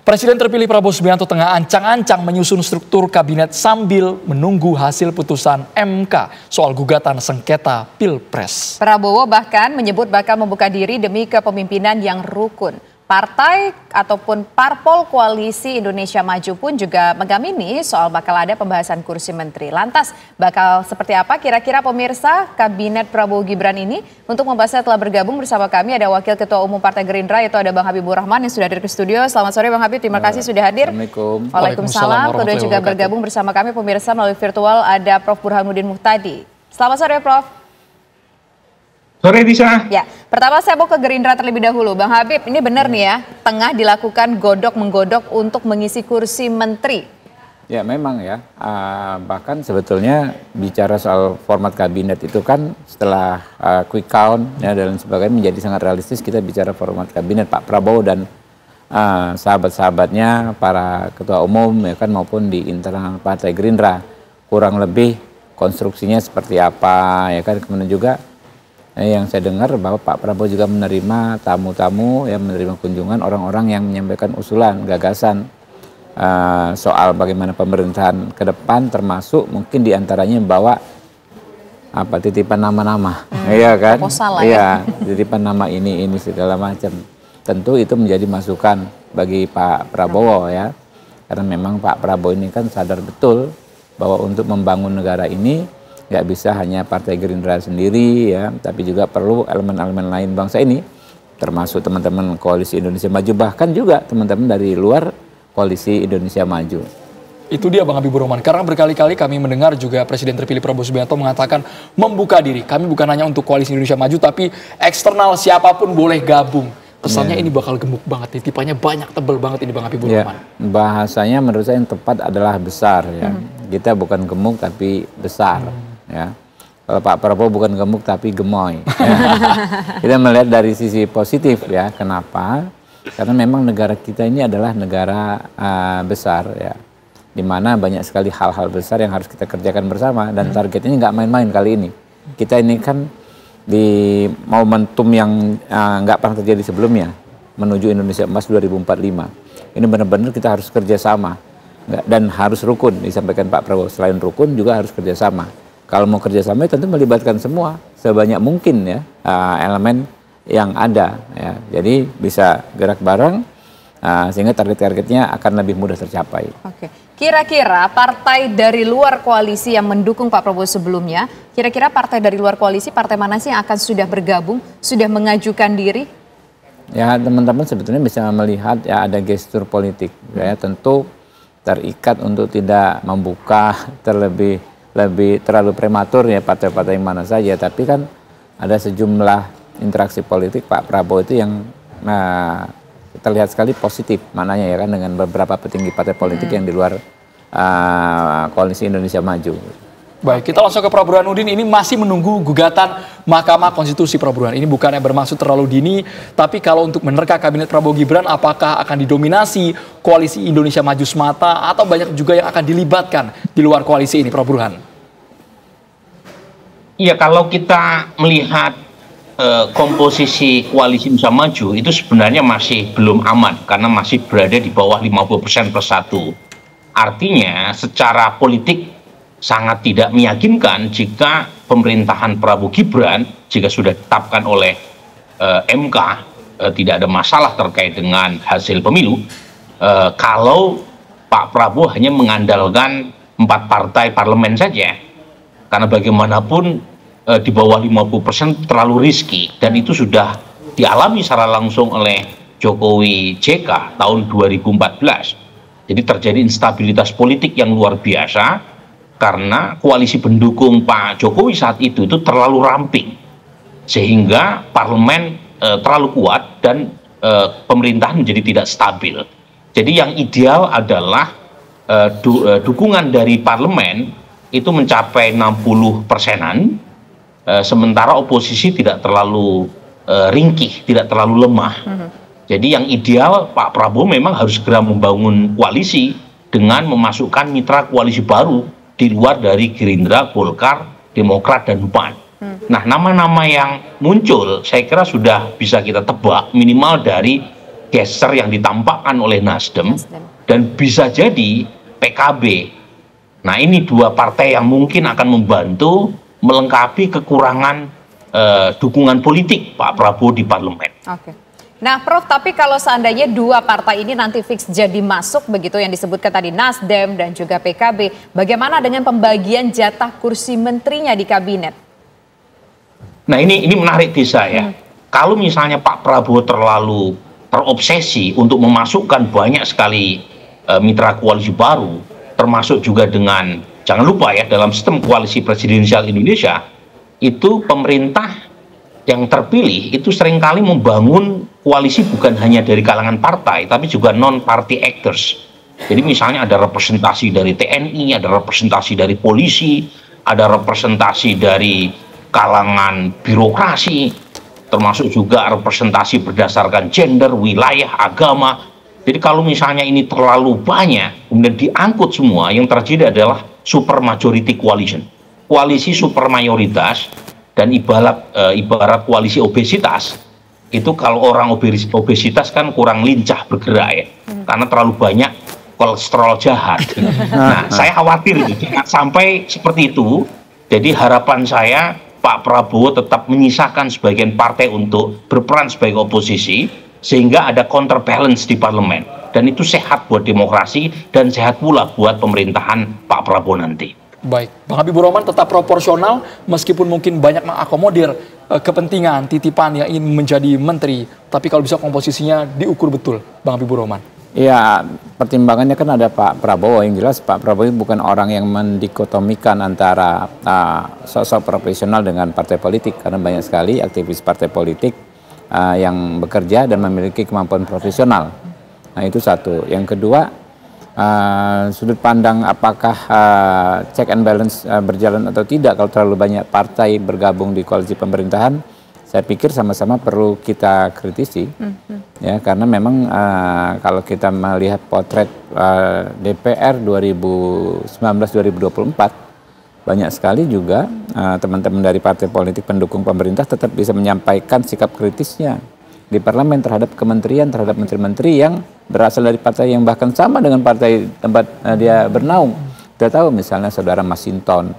Presiden terpilih Prabowo Subianto tengah ancang-ancang menyusun struktur kabinet sambil menunggu hasil putusan MK soal gugatan sengketa Pilpres. Prabowo bahkan menyebut bakal membuka diri demi kepemimpinan yang rukun. Partai ataupun parpol koalisi Indonesia Maju pun juga mengamini soal bakal ada pembahasan kursi menteri. Lantas bakal seperti apa kira-kira pemirsa kabinet Prabowo Gibran ini? Untuk membahasnya telah bergabung bersama kami ada Wakil Ketua Umum Partai Gerindra yaitu ada Bang Habibur Rahman yang sudah hadir ke studio. Selamat sore Bang Habib, terima kasih sudah hadir. Assalamualaikum. Waalaikumsalam. Kedua juga bergabung bersama kami pemirsa melalui virtual ada Prof. Burhanuddin Muhtadi. Selamat sore Prof. Sore bisa. Ya, pertama saya mau ke Gerindra terlebih dahulu. Bang Habib, ini benar nih ya, tengah dilakukan godok-menggodok untuk mengisi kursi menteri. Ya memang ya, bahkan sebetulnya bicara soal format kabinet itu kan setelah quick count ya, dan sebagainya menjadi sangat realistis kita bicara format kabinet Pak Prabowo dan sahabat-sahabatnya, para ketua umum ya kan maupun di internal Partai Gerindra. Kurang lebih konstruksinya seperti apa ya kan, kemudian juga yang saya dengar bahwa Pak Prabowo juga menerima tamu-tamu, ya menerima kunjungan orang-orang yang menyampaikan usulan, gagasan soal bagaimana pemerintahan ke depan, termasuk mungkin diantaranya membawa titipan nama-nama, ya kan? Iya, titipan nama ini segala macam. Tentu itu menjadi masukan bagi Pak Prabowo ya, karena memang Pak Prabowo ini kan sadar betul bahwa untuk membangun negara ini nggak bisa hanya Partai Gerindra sendiri ya, tapi juga perlu elemen-elemen lain bangsa ini, termasuk teman-teman Koalisi Indonesia Maju, bahkan juga teman-teman dari luar Koalisi Indonesia Maju. Itu dia Bang Habibur Rahman, karena berkali-kali kami mendengar juga Presiden terpilih Prabowo Subianto mengatakan membuka diri. Kami bukan hanya untuk Koalisi Indonesia Maju, tapi eksternal siapapun boleh gabung. Kesannya ini bakal gemuk banget, titipannya banyak, tebel banget ini Bang Habibur Rahman. Bahasanya menurut saya yang tepat adalah besar ya. Kita bukan gemuk tapi besar. Ya, kalau Pak Prabowo bukan gemuk tapi gemoy. Ya. Kita melihat dari sisi positif ya. Kenapa? Karena memang negara kita ini adalah negara besar ya, di mana banyak sekali hal-hal besar yang harus kita kerjakan bersama dan targetnya nggak main-main kali ini. Kita ini kan di momentum yang nggak pernah terjadi sebelumnya menuju Indonesia Emas 2045. Ini benar-benar kita harus kerjasama dan harus rukun, disampaikan Pak Prabowo. Selain rukun juga harus kerjasama. Kalau mau kerjasama tentu melibatkan semua sebanyak mungkin ya elemen yang ada ya. Jadi bisa gerak bareng sehingga target-targetnya akan lebih mudah tercapai. Oke. Kira-kira partai dari luar koalisi yang mendukung Pak Prabowo sebelumnya, kira-kira partai dari luar koalisi, partai mana sih yang akan sudah bergabung, sudah mengajukan diri? Ya teman-teman sebetulnya bisa melihat ya ada gestur politik ya, tentu terikat untuk tidak membuka terlalu prematur ya partai-partai mana saja, tapi kan ada sejumlah interaksi politik Pak Prabowo itu yang terlihat sekali positif mananya ya kan, dengan beberapa petinggi partai politik yang di luar Koalisi Indonesia Maju. Baik, kita langsung ke Prof. Burhanuddin. Ini masih menunggu gugatan Mahkamah Konstitusi Prof. Burhan. Ini bukannya bermaksud terlalu dini, tapi kalau untuk menerka kabinet Prabowo Gibran, apakah akan didominasi Koalisi Indonesia Maju semata atau banyak juga yang akan dilibatkan di luar koalisi ini, Prof. Burhan? Iya, kalau kita melihat komposisi Koalisi Indonesia Maju itu sebenarnya masih belum aman karena masih berada di bawah 50% plus 1. Artinya secara politik sangat tidak meyakinkan jika pemerintahan Prabowo Gibran jika sudah ditetapkan oleh MK tidak ada masalah terkait dengan hasil pemilu, kalau Pak Prabowo hanya mengandalkan 4 partai parlemen saja, karena bagaimanapun di bawah 50% terlalu riski, dan itu sudah dialami secara langsung oleh Jokowi JK tahun 2014. Jadi terjadi instabilitas politik yang luar biasa karena koalisi pendukung Pak Jokowi saat itu terlalu ramping, sehingga parlemen terlalu kuat dan pemerintahan menjadi tidak stabil. Jadi yang ideal adalah dukungan dari parlemen itu mencapai 60%-an, sementara oposisi tidak terlalu ringkih, tidak terlalu lemah. Jadi yang ideal Pak Prabowo memang harus segera membangun koalisi dengan memasukkan mitra koalisi baru di luar dari Gerindra, Golkar, Demokrat, dan PAN. Nah, nama-nama yang muncul saya kira sudah bisa kita tebak minimal dari gesture yang ditampakkan oleh Nasdem dan bisa jadi PKB. Nah, ini dua partai yang mungkin akan membantu melengkapi kekurangan dukungan politik Pak Prabowo di parlemen. Oke. Nah, Prof, tapi kalau seandainya dua partai ini nanti fix jadi masuk begitu yang disebutkan tadi Nasdem dan juga PKB, bagaimana dengan pembagian jatah kursi menterinya di kabinet? Nah, ini menarik Tisa ya. Kalau misalnya Pak Prabowo terlalu terobsesi untuk memasukkan banyak sekali mitra koalisi baru, termasuk juga dengan, jangan lupa ya, dalam sistem koalisi presidensial Indonesia, itu pemerintah yang terpilih itu seringkali membangun koalisi bukan hanya dari kalangan partai, tapi juga non-party actors. Jadi misalnya ada representasi dari TNI, ada representasi dari polisi, ada representasi dari kalangan birokrasi, termasuk juga representasi berdasarkan gender, wilayah, agama. Jadi kalau misalnya ini terlalu banyak, kemudian diangkut semua, yang terjadi adalah super majority coalition. Koalisi super mayoritas. Dan ibarat koalisi obesitas, itu kalau orang obesitas kan kurang lincah bergerak ya, karena terlalu banyak kolesterol jahat. Nah, saya khawatir itu jangan sampai seperti itu. Jadi harapan saya Pak Prabowo tetap menyisakan sebagian partai untuk berperan sebagai oposisi, sehingga ada counterbalance di parlemen. Dan itu sehat buat demokrasi dan sehat pula buat pemerintahan Pak Prabowo nanti. Baik, Bang Habibur Rahman tetap proporsional meskipun mungkin banyak mengakomodir kepentingan titipan yang ingin menjadi menteri, tapi kalau bisa komposisinya diukur betul, Bang Habibur Rahman. Ya, pertimbangannya kan ada Pak Prabowo. Yang jelas Pak Prabowo bukan orang yang mendikotomikan antara sosok profesional dengan partai politik, karena banyak sekali aktivis partai politik yang bekerja dan memiliki kemampuan profesional. Nah, itu satu. Yang kedua, sudut pandang apakah check and balance berjalan atau tidak kalau terlalu banyak partai bergabung di koalisi pemerintahan, saya pikir sama-sama perlu kita kritisi. Ya, karena memang kalau kita melihat potret DPR 2019-2024, banyak sekali juga teman-teman dari partai politik pendukung pemerintah tetap bisa menyampaikan sikap kritisnya di parlemen terhadap kementerian, terhadap menteri-menteri yang berasal dari partai yang bahkan sama dengan partai tempat dia bernaung. Kita tahu misalnya saudara Masinton,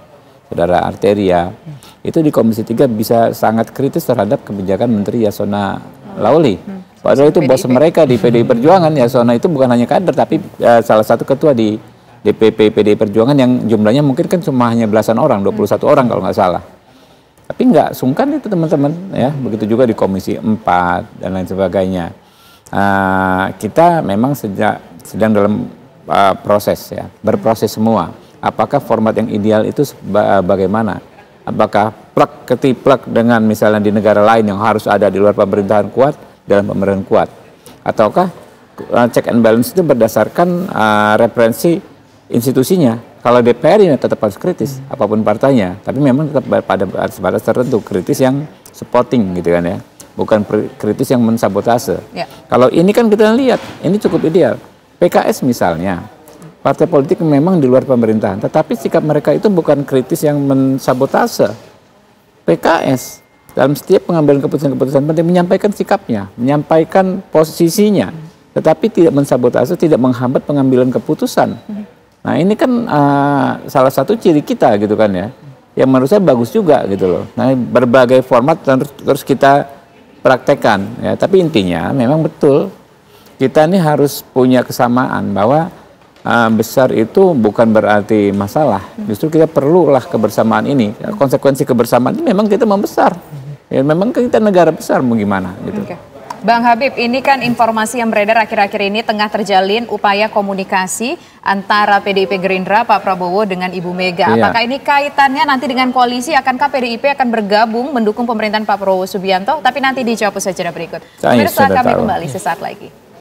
saudara Arteria, itu di Komisi 3 bisa sangat kritis terhadap kebijakan Menteri Yasona Laoly. Padahal itu bos mereka di PDI Perjuangan. Yasona itu bukan hanya kader, tapi salah satu ketua di DPP PDI Perjuangan yang jumlahnya mungkin kan cuma hanya belasan orang, 21 orang kalau nggak salah. Tapi nggak sungkan itu teman-teman, ya. Begitu juga di Komisi 4 dan lain sebagainya. Kita memang sedang dalam proses ya, berproses semua. Apakah format yang ideal itu bagaimana? Apakah plak ketiplak dengan misalnya di negara lain yang harus ada di luar pemerintahan kuat, dalam pemerintahan kuat? Ataukah check and balance itu berdasarkan referensi institusinya? Kalau DPR ini tetap harus kritis, apapun partainya, tapi memang tetap pada batas tertentu, kritis yang supporting gitu kan ya, bukan kritis yang mensabotase. Ya. Kalau ini kan kita lihat, ini cukup ideal. PKS misalnya, partai politik memang di luar pemerintahan, tetapi sikap mereka itu bukan kritis yang mensabotase. PKS dalam setiap pengambilan keputusan-keputusan penting menyampaikan sikapnya, menyampaikan posisinya, tetapi tidak mensabotase, tidak menghambat pengambilan keputusan. Nah, ini kan salah satu ciri kita gitu kan ya, yang menurut saya bagus juga gitu loh. Nah, berbagai format terus kita praktekkan ya, tapi intinya memang betul kita ini harus punya kesamaan bahwa besar itu bukan berarti masalah, justru kita perlulah kebersamaan ini. Konsekuensi kebersamaan ini memang kita membesar ya, memang kita negara besar mau gimana gitu. Bang Habib, ini kan informasi yang beredar akhir-akhir ini tengah terjalin upaya komunikasi antara PDIP Gerindra, Pak Prabowo dengan Ibu Mega. Iya. Apakah ini kaitannya nanti dengan koalisi? Akankah PDIP akan bergabung mendukung pemerintahan Pak Prabowo Subianto? Tapi nanti dijawab usaha jeda berikut. Pemirsa, kami kembali sesaat lagi.